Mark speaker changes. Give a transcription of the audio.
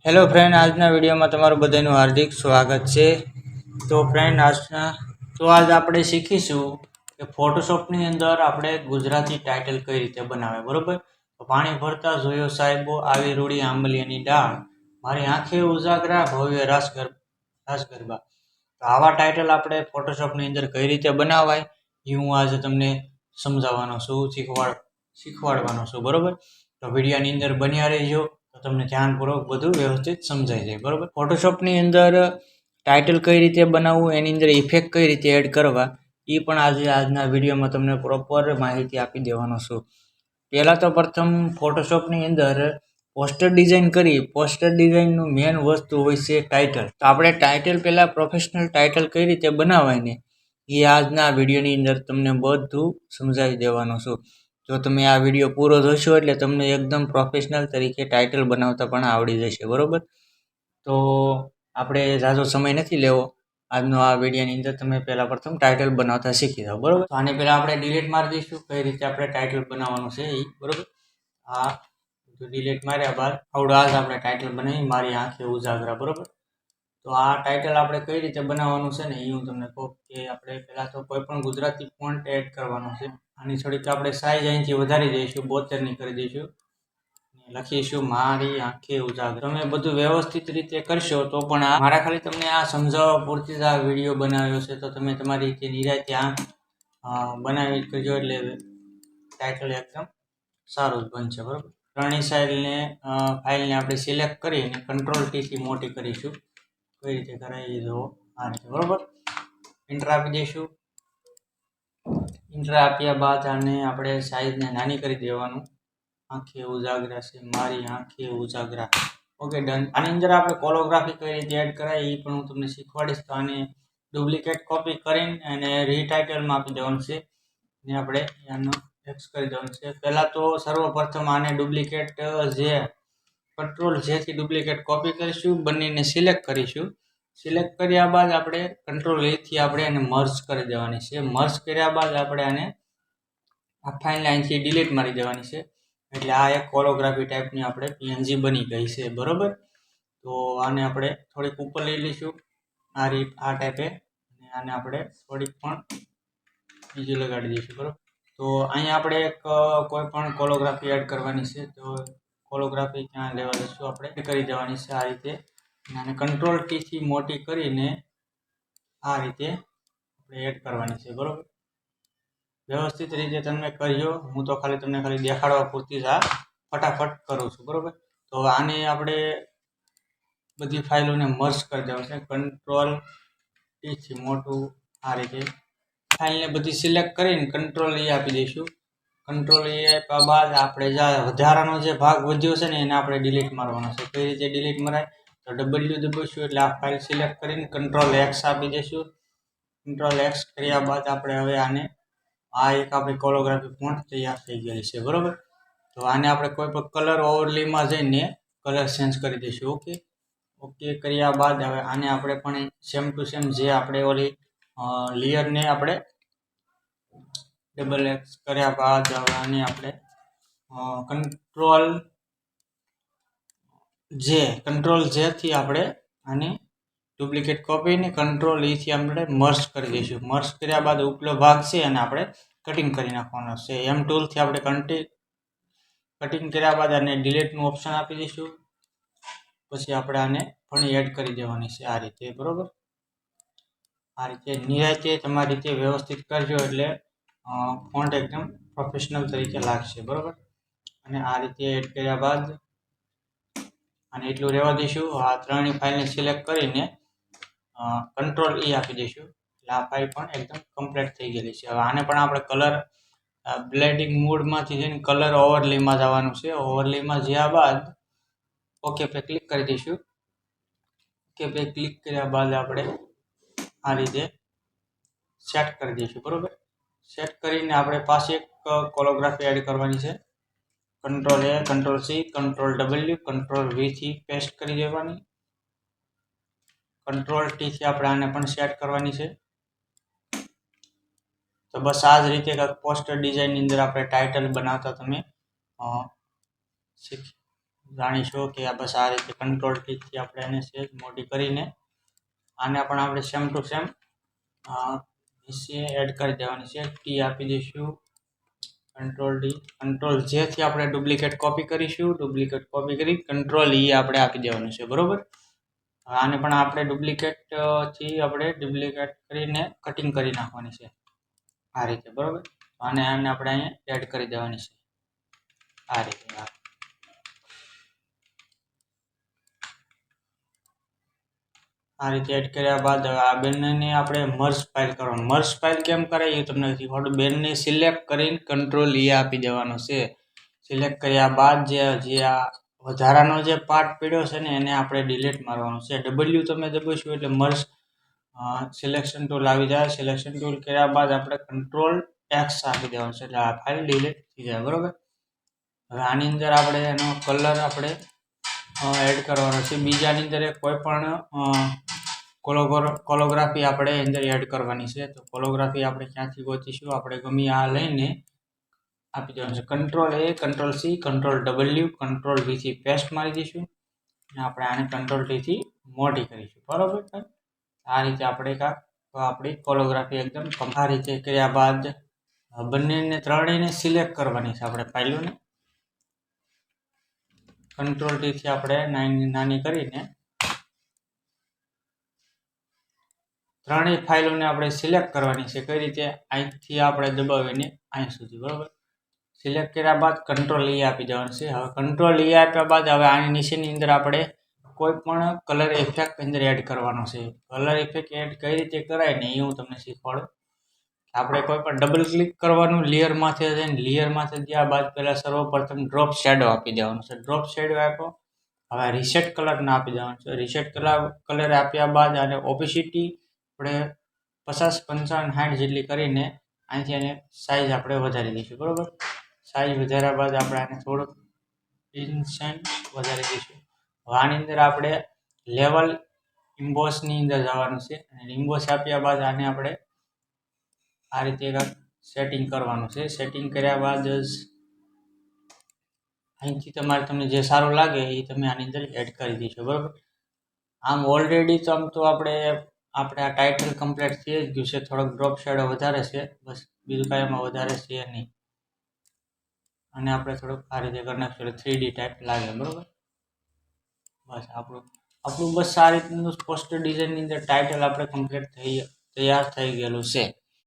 Speaker 1: Hello friend, આજના વિડીયોમાં તમારું બધાનું હાર્દિક સ્વાગત છે। તો ફ્રેન્ડ, આજ આપણે શીખીશું કે ફોટોશોપની અંદર આપણે ગુજરાતી ટાઇટલ કઈ રીતે બનાવે, બરોબર। તો પાણી ભરતા જોયો સાહેબો, આવી રૂડી આંબલીની ડાળ, મારી આંખે ઉજાગરા, ભવ્ય રાસ ગરબા। તો આવા ટાઇટલ આપણે ફોટોશોપની અંદર કઈ રીતે બનાવાય એ હું આજે તમને સમજાવવાનો છું, શીખવાડવાનો છું, બરોબર। તો વિડીયોની અંદર બન્યા રહેજો તો તમને ધ્યાનપૂર્વક બધું વ્યવસ્થિત સમજાઈ જાય, બરોબર। ફોટોશોપની અંદર ટાઇટલ કઈ રીતે બનાવવું, એની અંદર ઇફેક્ટ કઈ રીતે એડ કરવા, એ પણ આજના વિડીયોમાં તમને પ્રોપર માહિતી આપી દેવાનો છું। પહેલાં તો પ્રથમ ફોટોશોપની અંદર પોસ્ટર ડિઝાઇન કરી, પોસ્ટર ડિઝાઇનનું મેઇન વસ્તુ હોય છે ટાઇટલ। તો આપણે ટાઇટલ પહેલાં પ્રોફેશનલ ટાઇટલ કઈ રીતે બનાવાય ને એ આજના વિડીયોની અંદર તમને બધું સમજાવી દેવાનો છું। જો તમે આ વિડીયો પૂરો જોશો એટલે તમને એકદમ પ્રોફેશનલ તરીકે ટાઇટલ બનાવતા પણ આવડી જશે, બરોબર। તો આપણે ઝાઝો સમય નથી લેવો આજનો આ વિડીયોની અંદર, તમે પહેલાં પ્રથમ ટાઇટલ બનાવતા શીખી જાઓ, બરોબર। તો આને પહેલાં આપણે ડિલીટ મારી દઈશું, કઈ રીતે આપણે ટાઇટલ બનાવવાનું છે એ, બરોબર। આ ડિલીટ માર્યા બાદ આવડું આજ આપણે ટાઇટલ બનાવી, મારી આંખે ઉજાગરા, બરોબર। તો આ ટાઇટલ આપણે કઈ રીતે બનાવવાનું છે ને એ હું તમને કહું કે આપણે પહેલાં તો કોઈ પણ ગુજરાતી ફોન્ટ એડ કરવાનો છે। આની થોડીક આપણે સાઈઝ અહીંથી વધારી દઈશું, 72ની કરી દઈશું, લખીશું મારી આંખે ઉજાગરા। તમે બધું વ્યવસ્થિત રીતે કરશો તો પણ મારા ખાલી તમને આ સમજાવવા પૂરતી જ આ વિડીયો બનાવ્યો છે, તો તમે તમારી રીતે નિરાંતે બનાવી કરજો એટલે ટાઇટલ એકદમ સારું જ બનશે, બરાબર। ત્રણેય ફાઇલને આપણે સિલેક્ટ કરીને કંટ્રોલ ટીથી મોટી કરીશું, કઈ રીતે કરાય એ જુઓ, આ રીતે, બરાબર। એન્ટર આપી દઈશું। એન્ટર આપ્યા બાદ આને આપણે સાઈઝને નાની કરી દેવાનું, આંખે ઉજાગરા છે, મારી આંખે ઉજાગરા, ઓકે, ડન। આની અંદર આપણે કોલોગ્રાફી કઈ રીતે એડ કરાય એ પણ હું તમને શીખવાડીશ। તો આને ડુપ્લિકેટ કોપી કરીને અને રીટાઇટલમાં આપી દેવાનું છે ને આપણે આનો એક્સ કરી દેવાનું છે। પહેલાં તો સર્વપ્રથમ આને ડુપ્લિકેટ કંટ્રોલ જેથી ડુપ્લિકેટ કોપી કરીશું, બંનેને સિલેક્ટ કરીશું। સિલેક્ટ કર્યા બાદ આપણે કંટ્રોલ એથી આપણે એને મર્જ કરી દેવાની છે। મર્જ કર્યા બાદ આપણે આને આ ફાઇલને અહીંથી ડિલીટ મારી દેવાની છે, એટલે આ એક કોલોગ્રાફી ટાઈપની આપણે પીએનજી બની ગઈ છે, બરોબર। તો આને આપણે થોડીક ઉપર લઈ લઈશું આ ટાઈપે, અને આને આપણે થોડીક પણ બીજી લગાડી દઈશું, બરોબર। તો અહીંયા આપણે એક કોઈ પણ કોલોગ્રાફી એડ કરવાની છે, તો કોલોગ્રાફી ક્યાં લેવા દઈશું, આપણે કરી દેવાની છે આ રીતે, અને કંટ્રોલ ટીથી મોટી કરીને આ રીતે આપણે એડ કરવાની છે, બરોબર। વ્યવસ્થિત રીતે તમે કરજો, હું તો તમને ખાલી દેખાડવા પૂરતી જ આ ફટાફટ કરું છું, બરોબર। તો આને આપણે બધી ફાઇલોને મર્જ કરી દેવાનું છે, કંટ્રોલ ટીથી મોટું આ રીતે ફાઇલને બધી સિલેક્ટ કરીને કંટ્રોલ એ આપી દઈશું। કંટ્રોલ એ આપ્યા બાદ આપણે વધારાનો જે ભાગ વધ્યો છે ને એને આપણે ડિલીટ મારવાનો છે। કઈ રીતે ડિલીટ મરાય, તો ડબલ્યુ દબાવીશું એટલે આ ફાઇલ સિલેક્ટ કરીને કંટ્રોલ એક્સ આપી દઈશું। કંટ્રોલ એક્સ કર્યા બાદ આપણે હવે આને આ એક આપણી કોલોગ્રાફી ફોન્ટ તૈયાર થઈ ગયેલી છે, બરોબર। તો આને આપણે કોઈ પણ કલર ઓવરલીમાં જઈને કલર ચેન્જ કરી દઈશું, ઓકે કર્યા બાદ હવે આને આપણે પણ સેમ ટુ સેમ જે આપણે ઓલી લેયરને આપણે ડબલ એક્સ કર્યા બાદ હવે આને આપણે કંટ્રોલ જેથી આપણે આને ડુપ્લિકેટ કોપીને કંટ્રોલ ઈથી આપણે મર્જ કરી દઈશું। મર્જ કર્યા બાદ ઉપલો ભાગ છે અને આપણે કટિંગ કરી નાખવાનો છે। એમ ટૂલથી આપણે કટિંગ કર્યા બાદ આને ડિલીટનું ઓપ્શન આપી દઈશું, પછી આપણે આને પણ એડ કરી દેવાની છે આ રીતે, બરોબર। આ રીતે નિરાંતે તમારી રીતે વ્યવસ્થિત કરજો એટલે ફોન્ટ એકદમ પ્રોફેશનલ તરીકે લાગશે, બરોબર। અને આ રીતે એડ કર્યા બાદ અને એટલું રહેવા દઈશું। આ ત્રણેય ફાઇલને સિલેક્ટ કરીને કંટ્રોલ ઈ આપી દઈશું, એટલે આ ફાઇલ પણ એકદમ કમ્પ્લીટ થઈ ગયેલી છે। હવે આને પણ આપણે કલર બ્લેન્ડિંગ મોડમાંથી જઈને કલર ઓવરલીમાં જવાનું છે। ઓવરલીમાં જ્યાં બાદ ઓકે પે ક્લિક કરી દઈશું। ઓકે પે ક્લિક કર્યા બાદ આપણે આ રીતે સેટ કરી દઈશું, બરોબર। સેટ કરીને આપણે પાછી એક કોલોગ્રાફી એડ કરવાની છે। Control A, control C, control W, control વીથી પેસ્ટ કરી દેવાની, કંટ્રોલ ટીથી આપણે આને પણ સેટ કરવાની છે। તો બસ આ જ રીતે પોસ્ટર ડિઝાઇનની અંદર આપણે ટાઇટલ બનાવતા તમે શીખી જાણીશું કે આ બસ આ રીતે કંટ્રોલ ટીથી આપણે એને સેજ મોટી કરીને આને પણ આપણે સેમ ટુ સેમ નીચે એડ કરી દેવાની છે. ટી આપી દઈશું, કંટ્રોલ ડી, કંટ્રોલ જેથી આપણે ડુપ્લિકેટ કોપી કરીશું. ડુપ્લિકેટ કોપી કરી કંટ્રોલ ઈ આપણે આપી દેવાનું છે, બરોબર. આને પણ આપણે ડુપ્લિકેટ ડુપ્લિકેટ કરીને કટિંગ કરી નાખવાની છે આ રીતે, બરોબર. આને આપણે અહીંયા એડ કરી દેવાની છે આ રીતે. આ રીતે એડ કર્યા બાદ આ બંનેને આપણે મર્જ ફાઇલ કરવાનું. મર્જ ફાઇલ કેમ કરે એ તમને શીખવાડું. બંને સિલેક્ટ કરીને કંટ્રોલ ઈ આપી દેવાનો છે. સિલેક્ટ કર્યા બાદ જે આ વધારાનો જે પાર્ટ પડ્યો છે ને એને આપણે ડિલીટ મારવાનો છે. ડબલ્યુ તમે દબાવશો એટલે મર્જ સિલેક્શન ટૂલ આવી જાય. સિલેક્શન ટૂલ કર્યા બાદ આપણે કંટ્રોલ એક્સ આપી દેવાનું છે એટલે આ ફાઇલ ડિલીટ થઈ જાય, બરોબર. હવે આની અંદર આપણે એનો કલર આપણે એડ કરવાનો છે. બીજાની અંદર કોઈ પણ કોલોગ્રાફી આપણે અંદર એડ કરવાની છે. તો કોલોગ્રાફી આપણે ક્યાંથી ગોતીશું? આપણે ગમે આ લઈને આપી દેવાનું છે. Control A, control C, control W, control વીથી પેસ્ટ મારી દઈશું અને આપણે આને કંટ્રોલ ટીથી મોટી કરીશું, બરોબર. આ રીતે આપણે આપણી કોલોગ્રાફી એકદમ આ રીતે કર્યા બાદ બંનેને ત્રણેયને સિલેક્ટ કરવાની છે આપણે ફાઇલોને. કંટ્રોલ ટીથી આપણે નાની કરીને ત્રણેય ફાઇલોને આપણે સિલેક્ટ કરવાની છે. કઈ રીતે? અહીંથી આપણે દબાવીને અહીં સુધી, બરોબર. સિલેક્ટ કર્યા બાદ કંટ્રોલ ઈ આપી દેવાનું છે. હવે કંટ્રોલ ઈ આપ્યા બાદ હવે આની નીચેની અંદર આપણે કોઈ પણ કલર ઇફેક્ટ અંદર એડ કરવાનો છે. કલર ઇફેક્ટ એડ કઈ રીતે કરાય ને એ હું તમને શીખવાડું. આપણે કોઈ પણ ડબલ ક્લિક કરવાનું લેયરમાંથી જઈને લેયરમાંથી ગયા બાદ પહેલાં સર્વપ્રથમ ડ્રોપ શેડો આપી દેવાનો છે. ડ્રોપ શેડો આપ્યો, હવે રીસેટ કલરને આપી દેવાનો છે. રીસેટ કલર આપ્યા બાદ આને ઓપેસિટી આપણે 50, 55, 60 જેટલી કરીને અહીંથી એને સાઇઝ આપણે વધારી દઈશું, બરોબર. સાઇઝ વધાર્યા બાદ આપણે આને થોડુંક ઇન્સેન્ટ વધારી દઈશું. હવે આની અંદર આપણે લેવલ ઇમ્બોસની અંદર જવાનું છે અને ઇમ્બોસ આપ્યા બાદ આને આપણે આ રીતે સેટિંગ કરવાનું છે. સેટિંગ કર્યા બાદ અહીંથી તમને જે સારું લાગે એ તમે આની અંદર એડ કરી દઈશો, બરાબર. આમ ઓલરેડી તો આપણે આ ટાઇટલ કમ્પ્લીટ થઈ જ ગયું છે. થોડોક ડ્રોપ શેડો વધારે છે, બસ બીજું કાંઈ એમાં વધારે છે નહીં. અને આપણે થોડુંક આ રીતે કરી નાખશું એટલે 3D ટાઈપ લાગે, બરાબર. બસ આપણું બસ આ રીતનું પોસ્ટર ડિઝાઇનની અંદર ટાઇટલ આપણે કમ્પ્લીટ તૈયાર થઈ ગયેલું છે.